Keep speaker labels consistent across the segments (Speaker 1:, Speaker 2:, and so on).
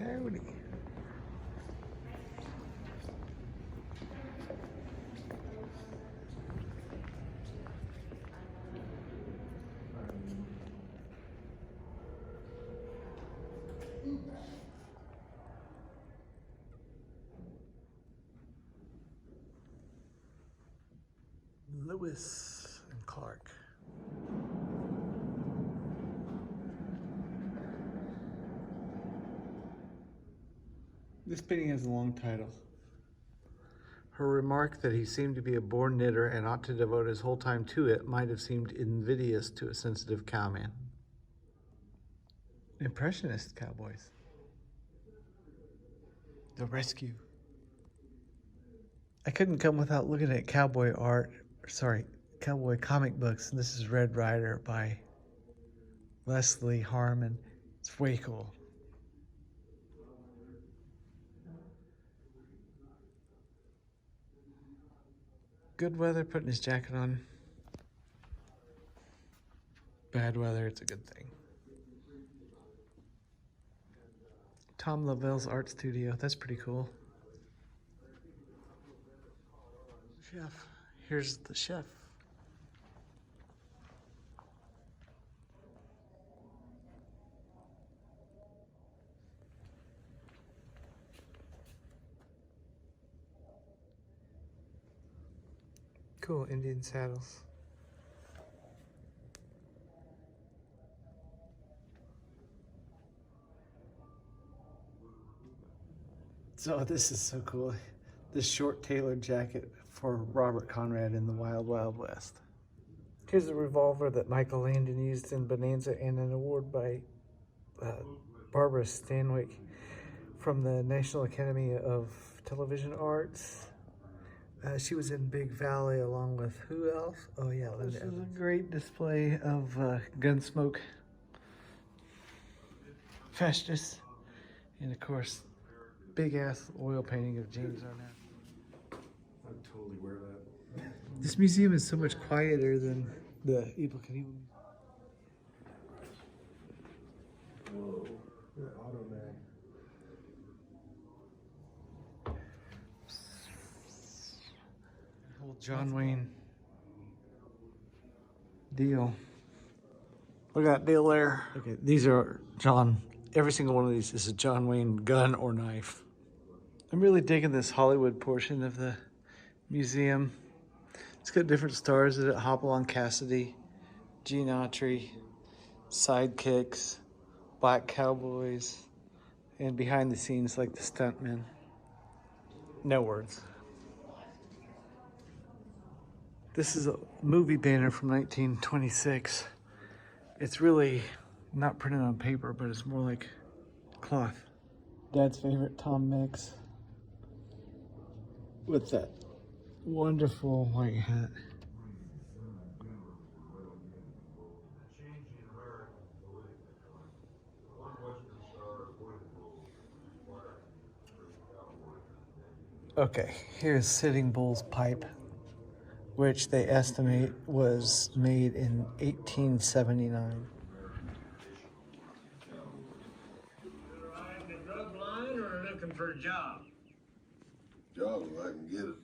Speaker 1: Howdy. Lewis and Clark. This painting has a long title. Her remark that he seemed to be a born knitter and ought to devote his whole time to it might have seemed invidious to a sensitive cowman. Impressionist cowboys. The Rescue. I couldn't come without looking at cowboy cowboy comic books. And this is Red Rider by Leslie Harmon. It's way cool. Good weather, putting his jacket on. Bad weather, it's a good thing. Tom Lavell's art studio, that's pretty cool. Chef, here's the chef. Cool Indian saddles. So this is so cool. This short tailored jacket for Robert Conrad in the Wild Wild West. Here's a revolver that Michael Landon used in Bonanza and an award by Barbara Stanwyck from the National Academy of Television Arts. She was in Big Valley along with who else? Oh yeah, this is a great display of Gunsmoke, Festus, and of course, big ass oil painting of James Arnett.
Speaker 2: I'd totally wear that.
Speaker 1: This museum is so much quieter than the Evel Knievel.
Speaker 2: Whoa, you're an auto mag.
Speaker 1: Old John Wayne deal. Look at that deal there. Okay, these are every single one of these is a John Wayne gun or knife. I'm really digging this Hollywood portion of the museum. It's got different stars in it. Hopalong Cassidy, Gene Autry, Sidekicks, Black Cowboys, and behind the scenes like the stuntmen. No words. This is a movie banner from 1926. It's really not printed on paper, but it's more like cloth. Dad's favorite Tom Mix with that wonderful white hat. Okay, here's Sitting Bull's pipe, which they estimate was made in 1879.
Speaker 3: Riding a drug line or looking for a job?
Speaker 2: Job if I can get it.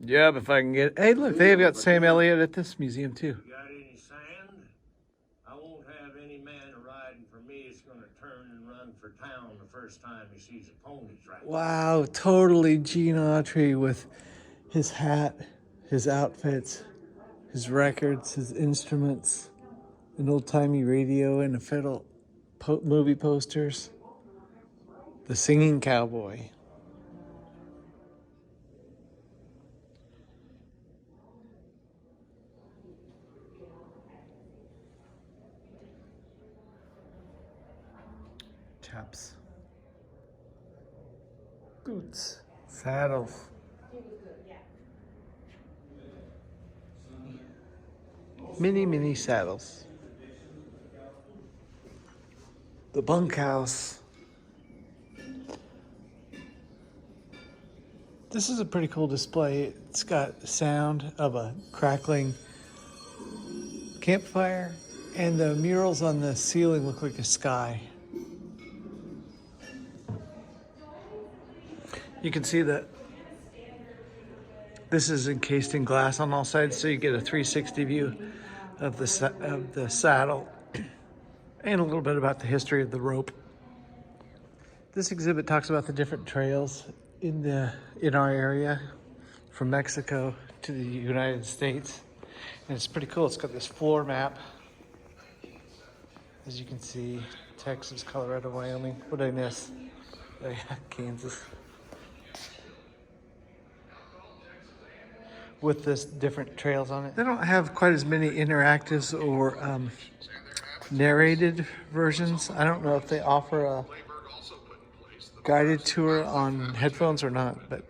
Speaker 1: Yep, if I can get it. Hey, look, they have got Sam Elliott at this museum too.
Speaker 3: You got any sand? I won't have any man riding for me that's gonna turn and run for town the first time he sees a pony's riding.
Speaker 1: Wow, totally Gene Autry with his hat, his outfits, his records, his instruments, an old-timey radio, and a fiddle, movie posters. The Singing Cowboy. Chaps. Boots. Saddles. Mini saddles. The Bunkhouse. This is a pretty cool display. It's got the sound of a crackling campfire, and the murals on the ceiling look like a sky. You can see that this is encased in glass on all sides, so you get a 360 view of the saddle and a little bit about the history of the rope. This exhibit talks about the different trails in our area from Mexico to the United States. And it's pretty cool. It's got this floor map. As you can see, Texas, Colorado, Wyoming. What did I miss? Oh, yeah, Kansas. With this different trails on it. They don't have quite as many interactives or narrated versions. I don't know if they offer a guided tour on headphones or not, but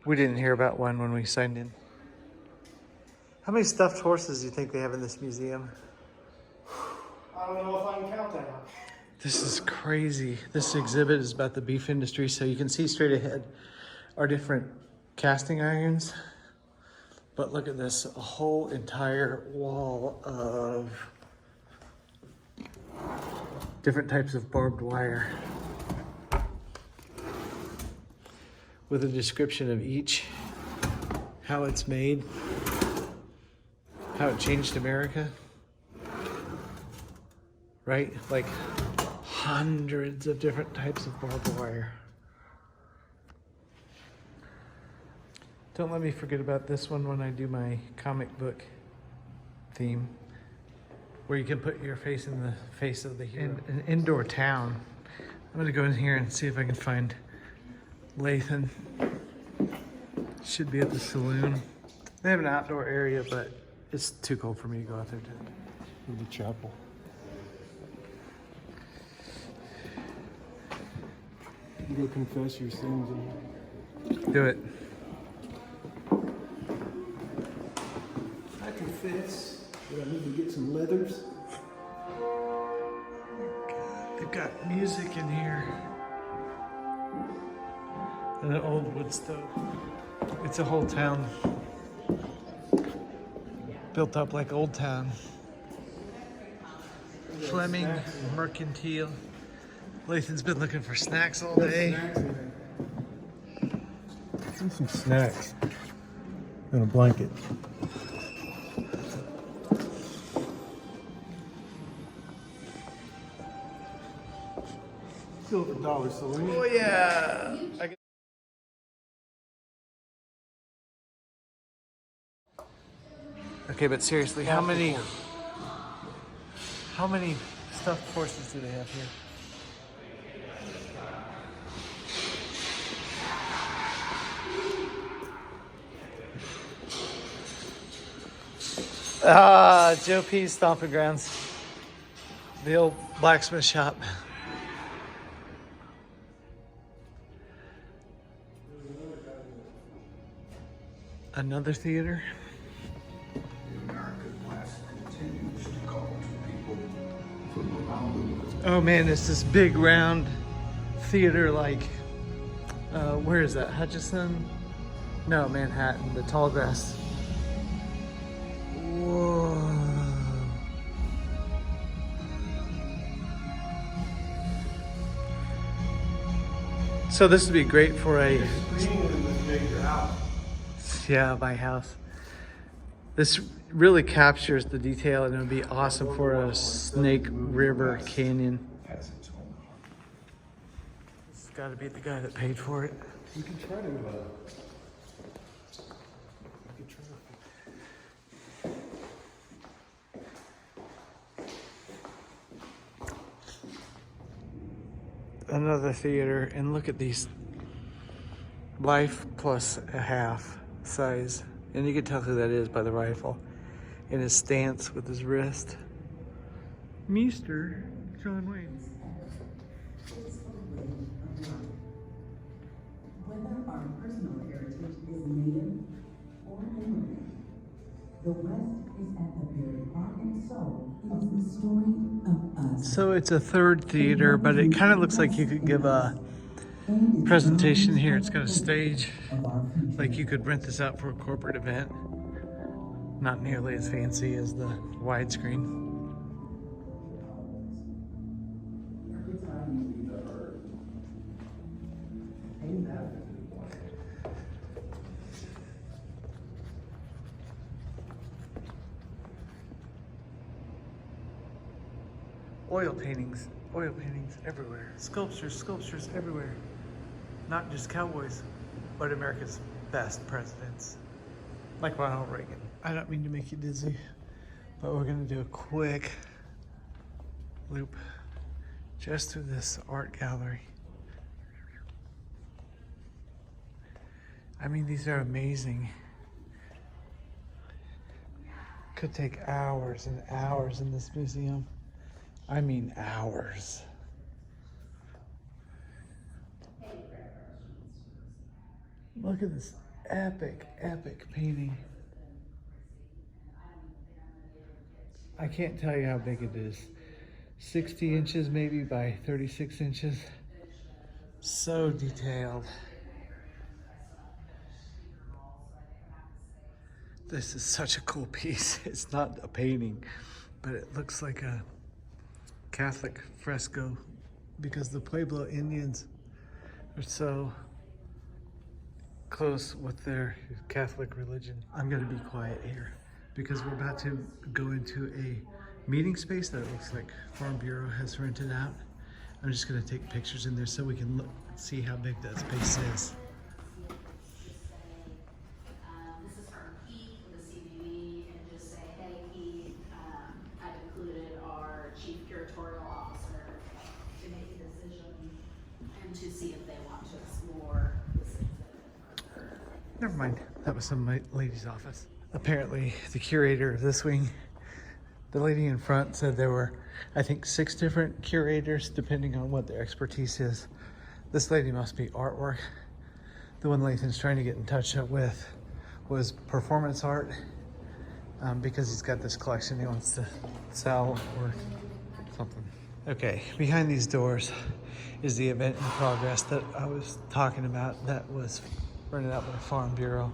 Speaker 1: we didn't hear about one when we signed in. How many stuffed horses do you think they have in this museum?
Speaker 4: I don't know if I can count that.
Speaker 1: This is crazy. This exhibit is about the beef industry, so you can see straight ahead are different casting irons. But look at this, a whole entire wall of different types of barbed wire with a description of each, how it's made, how it changed America, right? Like hundreds of different types of barbed wire. Don't let me forget about this one when I do my comic book theme, where you can put your face in the face of the hero. An indoor town. I'm gonna go in here and see if I can find Lathan. Should be at the saloon. They have an outdoor area, but it's too cold for me to go out there to the chapel.
Speaker 2: You go confess your sins.
Speaker 1: Do it.
Speaker 2: I confess that I need to get some leathers.
Speaker 1: They've got music in here. And an old wood stove. It's a whole town. Built up like Old Town. Fleming, Mercantile. Lathan's been looking for snacks all day.
Speaker 2: Some snacks. And a blanket. Silver dollar saloon.
Speaker 1: Oh yeah! Okay, but seriously, how many stuffed horses do they have here? Ah, Joe P's stomping grounds. The Old Blacksmith Shop. Another theater. Oh man, it's this big round theater like, where is that? Hutchinson? No, Manhattan, the tall grass. Whoa. So this would be great for a, yeah, my house. This really captures the detail and it would be awesome for a Snake River Canyon. It's gotta be the guy that paid for it.
Speaker 2: You can try to,
Speaker 1: Another theater, and look at these, life plus a half size. And you can tell who that is by the rifle and his stance with his wrist. Mr. John Wayne.
Speaker 5: Whether our personal heritage is native or immigrant, the West is at the very heart and soul. It is the story of us.
Speaker 1: So it's a third theater, but it kind of looks like you could give a presentation here. It's got a stage, like you could rent this out for a corporate event. Not nearly as fancy as the widescreen. oil paintings everywhere. Sculptures everywhere. Not just cowboys, but America's best presidents. Like Ronald Reagan. I don't mean to make you dizzy, but we're gonna do a quick loop just through this art gallery. I mean, these are amazing. Could take hours and hours in this museum. I mean hours. Look at this epic painting. I can't tell you how big it is. 60 inches maybe by 36 inches. So detailed. This is such a cool piece. It's not a painting, but it looks like a Catholic fresco because the Pueblo Indians are so close with their Catholic religion. I'm gonna be quiet here because we're about to go into a meeting space that it looks like Farm Bureau has rented out. I'm just gonna take pictures in there so we can look, see how big that space is. Never mind, that was some lady's office. Apparently the curator of this wing, the lady in front said there were, I think, 6 different curators depending on what their expertise is. This lady must be artwork. The one Lathan's trying to get in touch with was performance art because he's got this collection he wants to sell or something. Okay, behind these doors is the event in progress that I was talking about that was rented out by Farm Bureau.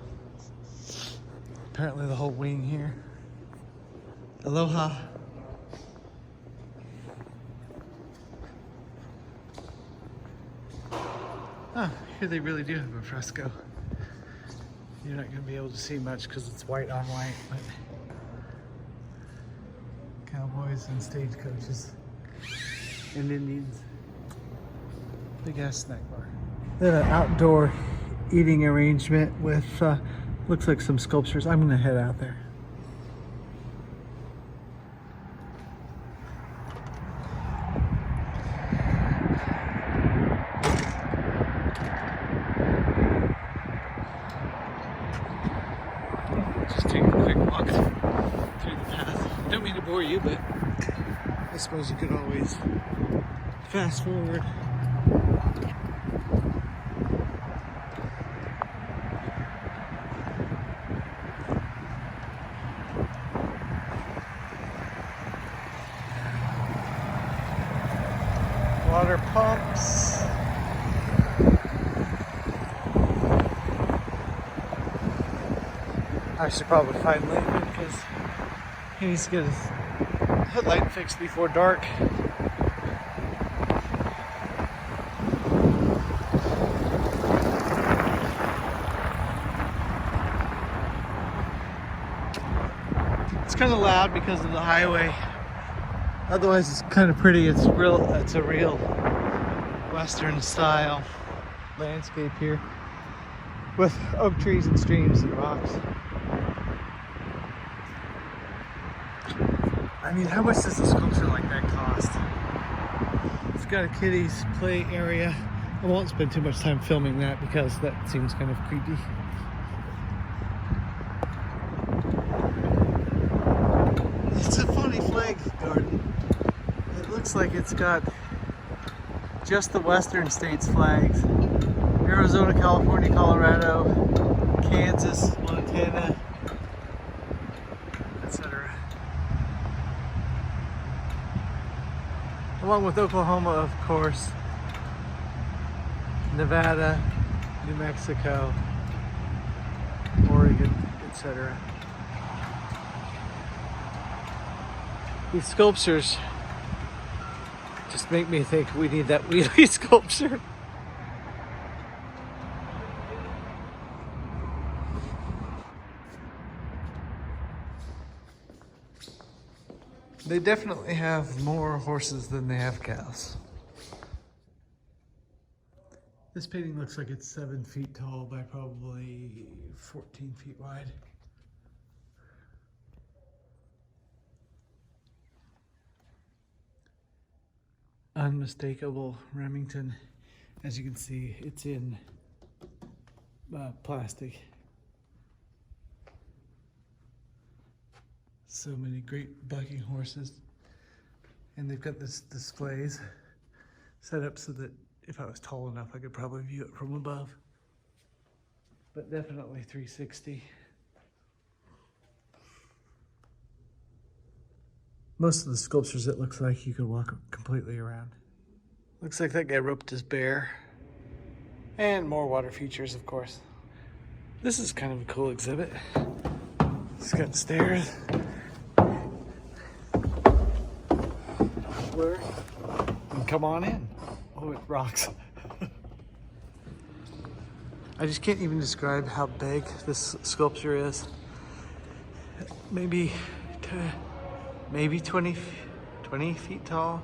Speaker 1: Apparently the whole wing here. Aloha. Huh, here they really do have a fresco. You're not gonna be able to see much because it's white on white, but cowboys and stagecoaches and Indians. Big ass snack bar. They have an outdoor eating arrangement with looks like some sculptures. I'm gonna head out there. Just take a quick walk through the path. Don't mean to bore you, but I suppose you could always fast forward. Water pumps. I should probably find Lincoln because he needs to get his headlight fixed before dark. It's kind of loud because of the highway. Otherwise, it's kind of pretty. It's a real Western style landscape here with oak trees and streams and rocks. I mean, how much does a sculpture like that cost? It's got a kiddies play area. I won't spend too much time filming that because that seems kind of creepy. It's a funny flag garden. It looks like it's got just the western states flags. Arizona, California, Colorado, Kansas, Montana, etc. Along with Oklahoma, of course, Nevada, New Mexico, Oregon, etc. These sculptures just make me think we need that wheelie sculpture. They definitely have more horses than they have cows. This painting looks like it's 7 feet tall by probably 14 feet wide. Unmistakable Remington. As you can see, it's in plastic. So many great bucking horses. And they've got this displays set up so that if I was tall enough, I could probably view it from above. But definitely 360. Most of the sculptures, it looks like you could walk completely around. Looks like that guy roped his bear. And more water features, of course. This is kind of a cool exhibit. It's got stairs. Where? And come on in. Oh, it rocks. I just can't even describe how big this sculpture is. Maybe 20 feet tall.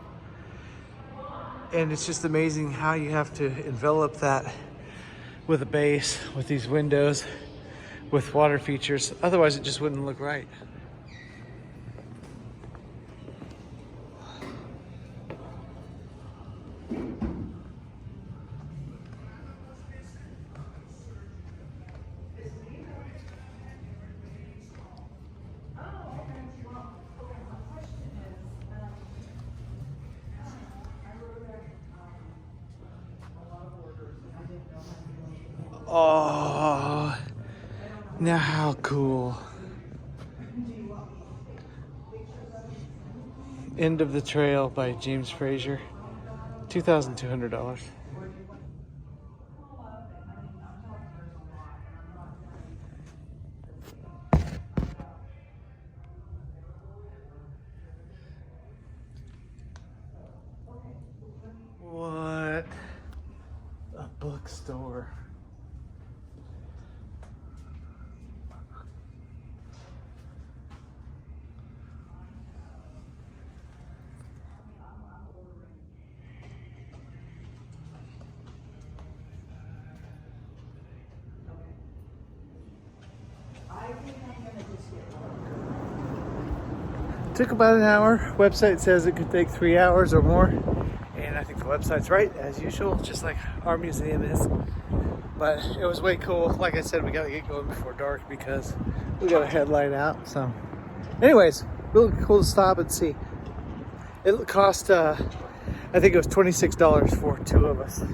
Speaker 1: And it's just amazing how you have to envelop that with a base, with these windows, with water features. Otherwise, it just wouldn't look right. Oh, now how cool. End of the Trail by James Frazier. $2,200. What a bookstore. Took about an hour. Website says it could take 3 hours or more. And I think the website's right, as usual, just like our museum is. But it was way cool. Like I said, we gotta get going before dark because we got a headlight out. So anyways, really cool to stop and see. It cost, I think it was $26 for 2 of us.